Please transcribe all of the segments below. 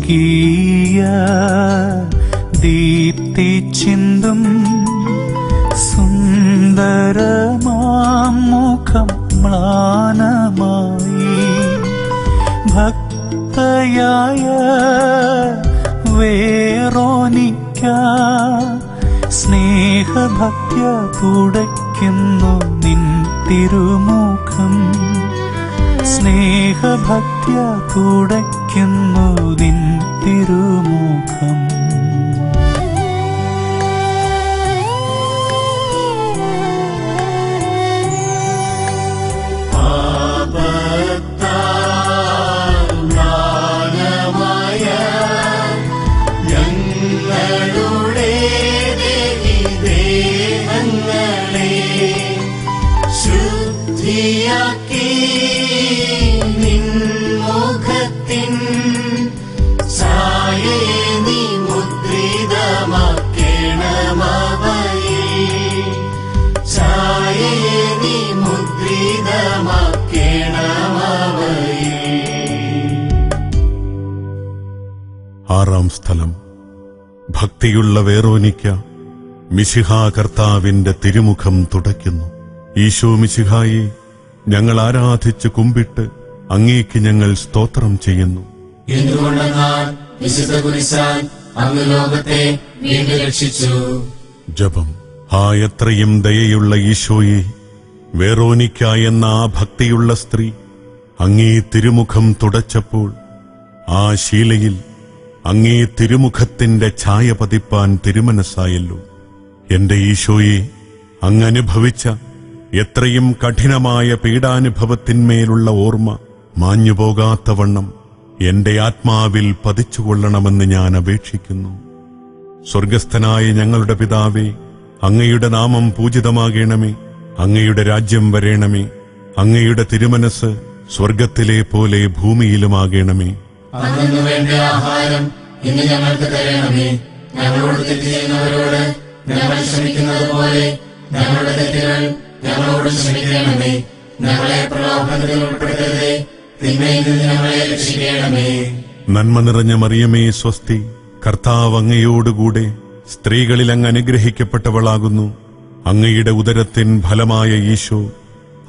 സ്വർഗീയ ദീപ്തി ചിന്തും സുന്ദരമാം മുഖം മ്ലാനമായി ഭക്തയായ വേറോനിക്ക സ്നേഹഭക്ത്യ തുടയ്ക്കുന്നു നിൻ തിരുമുഖം സ്നേഹഭക്ത്യ തുടയ്ക്കുന്നു നിൻ തിരുമുഖം. ആറാം സ്ഥലം. ഭക്തിയുള്ള വേറോനിക്ക മിശിഹാ കർത്താവിന്റെ തിരുമുഖം തുടയ്ക്കുന്നു. ഈശോ മിശിഹായെ, ഞങ്ങൾ ആരാധിച്ച് കുമ്പിട്ട് അങ്ങേക്ക് ഞങ്ങൾ സ്തോത്രം ചെയ്യുന്നു. എന്തുകൊണ്ടെന്നാൽ വിശുദ്ധ കുരിശാൽ അങ്ങ് ലോകത്തെ വീണ്ടും രക്ഷിച്ചു. ജപം. എത്രയും ദയയുള്ള ഈശോയെ, വേറോനിക്ക എന്ന ആ ഭക്തിയുള്ള സ്ത്രീ അങ്ങേ തിരുമുഖം തുടച്ചപ്പോൾ ആ ശീലയിൽ അങ്ങേ തിരുമുഖത്തിന്റെ ഛായ പതിപ്പാൻ തിരുമനസ്സായല്ലോ. എന്റെ ഈശോയെ, അങ്ങനുഭവിച്ച എത്രയും കഠിനമായ പീഡാനുഭവത്തിന്മേലുള്ള ഓർമ്മ മാഞ്ഞുപോകാത്തവണ്ണം എന്റെ ആത്മാവിൽ പതിച്ചുകൊള്ളണമെന്ന് ഞാൻ അപേക്ഷിക്കുന്നു. സ്വർഗസ്ഥനായ ഞങ്ങളുടെ പിതാവേ, അങ്ങയുടെ നാമം പൂജിതമാകണമേ. അങ്ങയുടെ രാജ്യം വരേണമേ. അങ്ങയുടെ തിരുമനസ് സ്വർഗത്തിലെ പോലെ ഭൂമിയിലുമാകണമേ. അന്നു വേണ്ട ആഹാരം ഇന്ന് ഞങ്ങൾക്ക് തരണമേ. ഞങ്ങളോട് തെറ്റ് ചെയ്യുന്നവരോട് ഞങ്ങൾ ക്ഷമിക്കുന്നത് പോലെ ഞങ്ങളുടെ തെറ്റുകൾ ഞങ്ങളോട് ക്ഷമിക്കണമേ. ഞങ്ങളെ പ്രലോഭനത്തിൽ ഉൾപ്പെടുത്തരുതേ, തിന്മയിൽ നിന്ന് ഞങ്ങളെ രക്ഷിക്കണമേ. നന്മ നിറഞ്ഞ മറിയമേ, സ്വസ്തി. കർത്താവ് അങ്ങയോടുകൂടെ സ്ത്രീകളിൽ അങ്ങ് അനുഗ്രഹിക്കപ്പെട്ടവളാകുന്നു. അങ്ങയുടെ ഉദരത്തിൻ ഫലമായ ഈശോ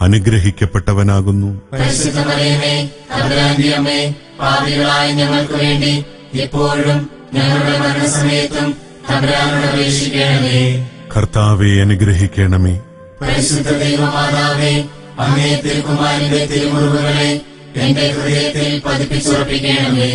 അനുഗ്രഹിക്കപ്പെട്ടവനാകുന്നു. പരിശുദ്ധ മറിയമേ, തമ്പുരാന്റെ അമ്മേ, പാപികളായ ഞങ്ങൾക്ക് വേണ്ടി ഇപ്പോഴും ഞങ്ങളുടെ മരണസമയത്തും തമ്പുരാനോട് അപേക്ഷിക്കണമേ. കർത്താവെ അനുഗ്രഹിക്കണമേ. പരിശുദ്ധ ദൈവമാതാവേ, അങ്ങേ തിരുക്കുമാരന്റെ തിരുമുറിവുകളെ എന്റെ ഹൃദയത്തിൽ പതിപ്പിച്ചുറപ്പിക്കണമേ.